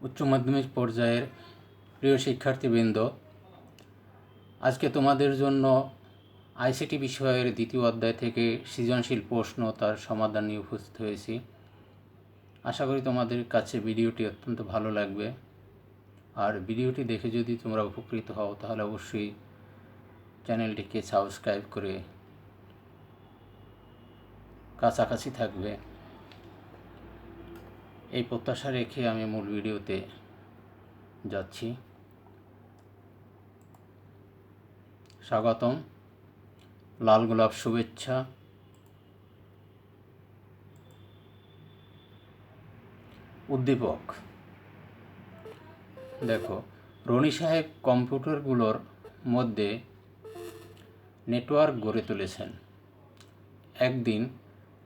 উচ্চ মাধ্যমিক পর্যায়ের প্রিয় শিক্ষার্থীবৃন্দ, আজকে তোমাদের জন্য আইসিটি বিষয়ের দ্বিতীয় অধ্যায় থেকে সৃজনশীল প্রশ্ন তার সমাধান নিয়ে উপস্থিত হয়েছি। আশা করি তোমাদের কাছে ভিডিওটি অত্যন্ত ভালো লাগবে। আর ভিডিওটি দেখে যদি তোমরা উপকৃত হও তাহলে অবশ্যই চ্যানেলটিকে সাবস্ক্রাইব করে কাছাকাছি থাকবে, এই প্রত্যাশা রেখে আমি মূল ভিডিওতে যাচ্ছি। স্বাগতম, লাল গোলাপ শুভেচ্ছা। উদ্দীপক দেখো, রনি সাহেব কম্পিউটারগুলোর মধ্যে নেটওয়ার্ক গড়ে তুলেছেন। একদিন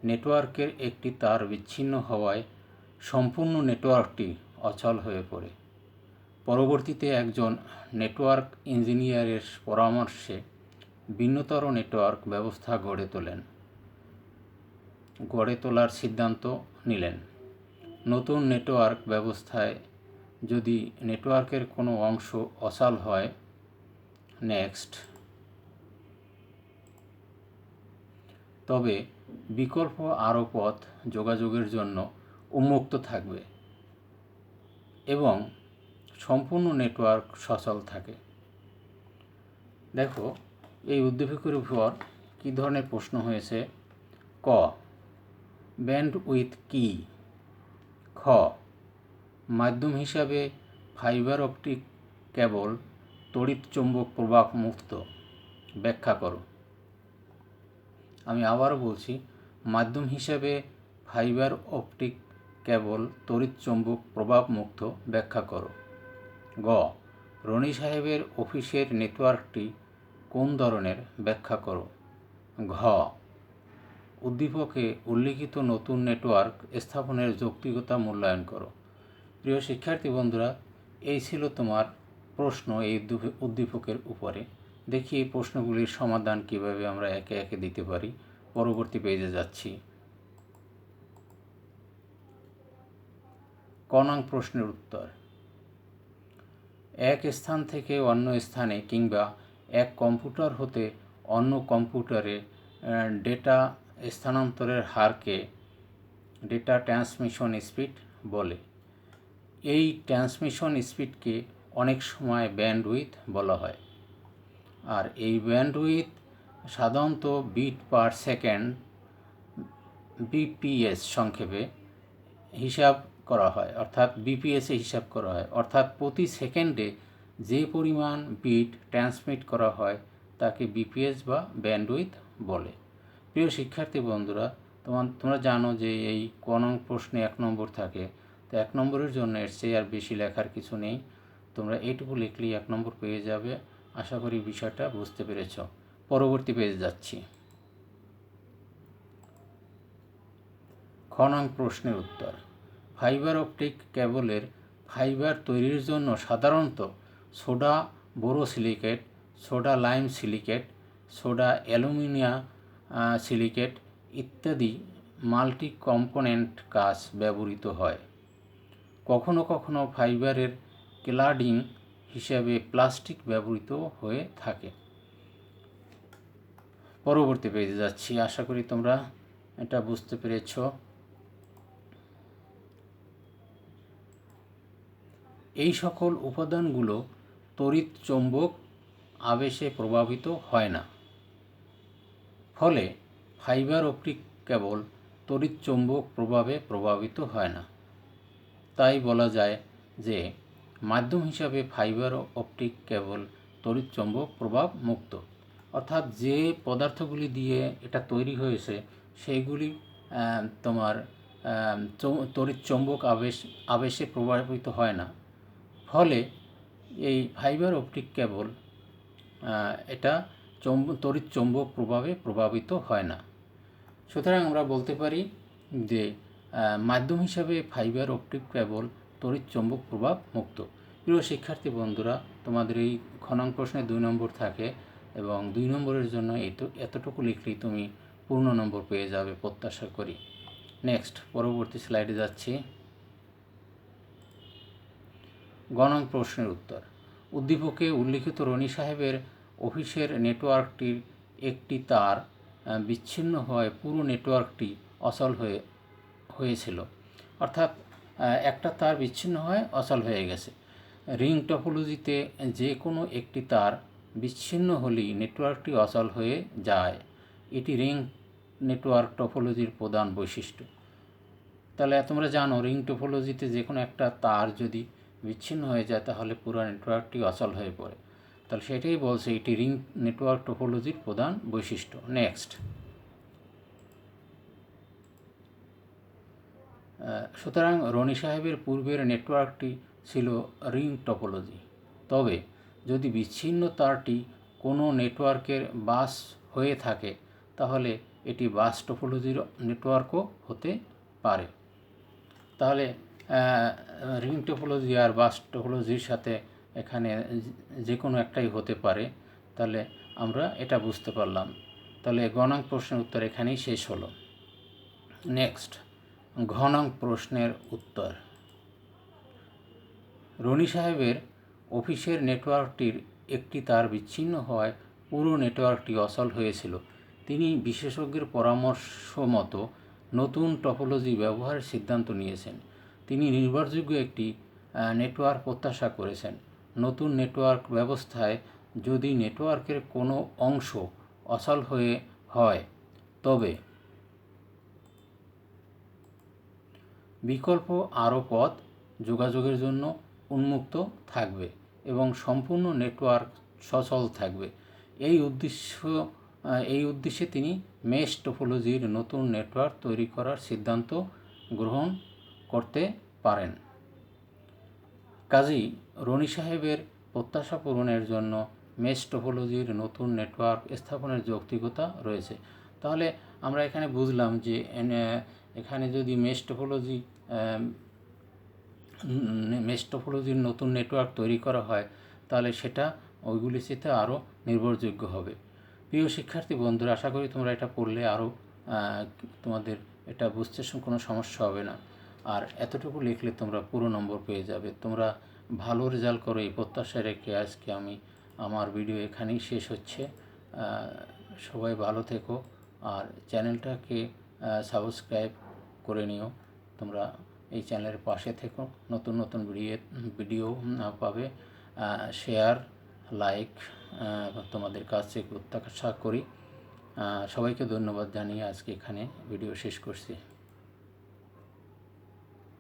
নেটওয়ার্কের একটি তার বিচ্ছিন্ন হওয়ায় সম্পূর্ণ নেটওয়ার্কটি অচল হয়ে পড়ে। পরবর্তীতে একজন নেটওয়ার্ক ইঞ্জিনিয়ারের পরামর্শে ভিন্নতর নেটওয়ার্ক ব্যবস্থা গড়ে তোলার সিদ্ধান্ত নিলেন। নতুন নেটওয়ার্ক ব্যবস্থায় যদি নেটওয়ার্কের কোনো অংশ অচল হয়, তবে বিকল্প আরও পথ যোগাযোগের জন্য উন্মুক্ত থাকবে এবং সম্পূর্ণ নেটওয়ার্ক সচল থাকে। দেখো, এই উদ্দীপকের উপর কী ধরনের প্রশ্ন হয়েছে। ক, ব্যান্ডউইথ কি? খ, মাধ্যম হিসাবে ফাইবার অপটিক কেবল তড়িৎ চৌম্বক প্রবাহ মুক্ত, ব্যাখ্যা করো। আমি আবারও বলছি, মাধ্যম হিসাবে ফাইবার অপটিক কেবল তড়িৎ চৌম্বক প্রবাহ মুক্ত, ব্যাখ্যা করো। গ, রনি সাহেবের অফিসের নেটওয়ার্কটি কোন ধরনের, ব্যাখ্যা করো। ঘ, উদ্দীপকে উল্লিখিত নতুন নেটওয়ার্ক স্থাপনের যৌক্তিকতা মূল্যায়ন করো। প্রিয় শিক্ষার্থী বন্ধুরা, এই ছিল তোমার প্রশ্ন এই উদ্দীপকের উপরে। দেখি এই প্রশ্নগুলির সমাধান কিভাবে আমরা একে একে দিতে পারি। পরবর্তী পেজে যাচ্ছি। ক নং প্রশ্নের উত্তর। এক স্থান থেকে অন্য স্থানে কিংবা এক কম্পিউটার হতে অন্য কম্পিউটারে ডেটা স্থানান্তরের হারকে ডেটা ট্রান্সমিশন স্পিড বলে। এই ট্রান্সমিশন স্পিডকে অনেক সময় ব্যান্ডউইথ বলা হয়। আর এই ব্যান্ডউইথ সাধারণত বিট পার সেকেন্ড, বিপিএস সংক্ষেপে হিসাব করা হয়, অর্থাৎ বিপিএসে হিসাব করা হয়, অর্থাৎ প্রতি সেকেন্ডে যে পরিমাণ বিট ট্রান্সমিট করা হয় তাকে বিপিএস বা ব্যান্ডউইথ বলে। প্রিয় শিক্ষার্থী বন্ধুরা, তোমরা জানো যে এই ক নং প্রশ্নে 1 নম্বর থাকে, তো 1 নম্বরের জন্য এর চেয়ে আর বেশি লেখার কিছু নেই। তোমরা এইটুকু লিখলেই 1 নম্বর পেয়ে যাবে। আশা করি বিষয়টা বুঝতে পেরেছ। পরবর্তী পেজে যাচ্ছি। খ নং প্রশ্নের উত্তর। ফাইবার অপটিক কেবলের ফাইবার তৈরির জন্য সাধারণত soda borosilicate, soda lime silicate, soda aluminium silicate ইত্যাদি মাল্টি কম্পোনেন্ট কাঁচ ব্যবহৃত হয়। কখনো কখনো ফাইবারের ক্লাডিং হিসাবে প্লাস্টিক ব্যবহৃত হয়ে থাকে। পরবর্তী পেজে যাচ্ছি। আশা করি তোমরা এটা বুঝতে পেরেছ। এই সকল উপাদানগুলো তড়িৎ চৌম্বক আবেশে প্রভাবিত হয় না, ফলে ফাইবার অপটিক কেবল তড়িৎ চৌম্বক প্রভাবে প্রভাবিত হয় না। তাই বলা যায় যে মাধ্যম হিসাবে ফাইবার অপটিক কেবল তড়িৎ চৌম্বক প্রভাব মুক্ত, অর্থাৎ যে পদার্থগুলি দিয়ে এটা তৈরি হয়েছে সেইগুলি তোমার তড়িৎ চৌম্বক আবেশে প্রভাবিত হয় না, ফলে এই ফাইবার অপটিক কেবল এটা তড়িৎ চৌম্বক প্রভাবে প্রভাবিত হয় না। সুতরাং আমরা বলতে পারি যে মাধ্যম হিসাবে ফাইবার অপটিক কেবল তড়িৎ চৌম্বক প্রভাব মুক্ত। প্রিয় শিক্ষার্থী বন্ধুরা, তোমাদের এই খ নং প্রশ্নে 2 নম্বর থাকে এবং 2 নম্বরের জন্য এতটুকু লিখলেই তুমি পূর্ণ নম্বর পেয়ে যাবে প্রত্যাশা করি। নেক্সট, পরবর্তী স্লাইডে যাচ্ছি। গ নং প্রশ্নের উত্তর। উদ্দীপকে উল্লিখিত রনি সাহেবের অফিসের নেটওয়ার্কটির একটি তার বিচ্ছিন্ন হওয়ায় পুরো নেটওয়ার্কটি অচল হয়েছিল। অর্থাৎ একটা তার বিচ্ছিন্ন হয় অচল হয়ে গেছে। রিং টপোলজিতে যে কোনো একটি তার বিচ্ছিন্ন হলেই নেটওয়ার্কটি অচল হয়ে যায়। এটি রিং নেটওয়ার্ক টপোলজির প্রধান বৈশিষ্ট্য। তাহলে তোমরা জানো রিং টপোলজিতে যে কোনো একটা তার যদি বিচ্ছিন্ন হয়ে যায় তাহলে পুরো নেটওয়ার্কটি অচল হয়ে পড়ে। তাহলে সেটাই বলছে এটি রিং নেটওয়ার্ক টপোলজির প্রধান বৈশিষ্ট্য। নেক্সট, সুতরাং রনি সাহেবের পূর্বের নেটওয়ার্কটি ছিল রিং টপোলজি। তবে যদি বিচ্ছিন্ন তারটি কোনো নেটওয়ার্কের বাস হয়ে থাকে তাহলে এটি বাস টপোলজির নেটওয়ার্কও হতে পারে। তাহলে রিং টপোলজি আর বাস টপোলজির সাথে এখানে যে কোনো একটাই হতে পারে। তাহলে আমরা এটা বুঝতে পারলাম। তাহলে গ নং প্রশ্নের উত্তর এখানেই শেষ হলো। নেক্সট, ঘ নং প্রশ্নের উত্তর। রনি সাহেবের অফিসের নেটওয়ার্কটির একটি তার বিচ্ছিন্ন হওয়ায় পুরো নেটওয়ার্কটি অচল হয়েছিল। তিনি বিশেষজ্ঞের পরামর্শ মতো নতুন টপোলজি ব্যবহারের সিদ্ধান্ত নিয়েছেন। তিনি নির্ভরযোগ্য একটি নেটওয়ার্ক প্রত্যাশা করেছেন। নতুন নেটওয়ার্ক ব্যবস্থায় যদি নেটওয়ার্কের কোনো অংশ অচল হয় তবে বিকল্প আরও পথ যোগাযোগের জন্য উন্মুক্ত থাকবে এবং সম্পূর্ণ নেটওয়ার্ক সচল থাকবে। এই উদ্দেশ্যে তিনি মেশ টপোলজির নতুন নেটওয়ার্ক তৈরি করার সিদ্ধান্ত গ্রহণ করতে পারেন। কাজেই রনি সাহেবের প্রত্যাশা পূরণের জন্য মেশ টপোলজির নতুন নেটওয়ার্ক স্থাপনের যৌক্তিকতা রয়েছে। তাহলে আমরা এখানে বুঝলাম যে এখানে যদি মেশ টপোলজির নতুন নেটওয়ার্ক তৈরি করা হয় তাহলে সেটা ওইগুলির সাথে আরও নির্ভরযোগ্য হবে। প্রিয় শিক্ষার্থী বন্ধুরা, আশা করি তোমরা এটা পড়লে আরও তোমাদের এটা বুঝতে কোনো সমস্যা হবে না। আর এতটুকু লিখলে তোমরা পুরো নম্বর পেয়ে যাবে। তোমরা ভালো রেজাল্ট করো এই প্রত্যাশা রেখে আজকে আমার ভিডিও এখানেই শেষ হচ্ছে। সবাই ভালো থেকো আর চ্যানেলটাকে সাবস্ক্রাইব করে নিও। তোমরা এই চ্যানেলের পাশে থেকো, নতুন নতুন ভিডিও পাবে। শেয়ার, লাইক তোমাদের কাছ থেকে প্রত্যাশা করি। সবাইকে ধন্যবাদ জানিয়ে আজকে এখানে ভিডিও শেষ করছি।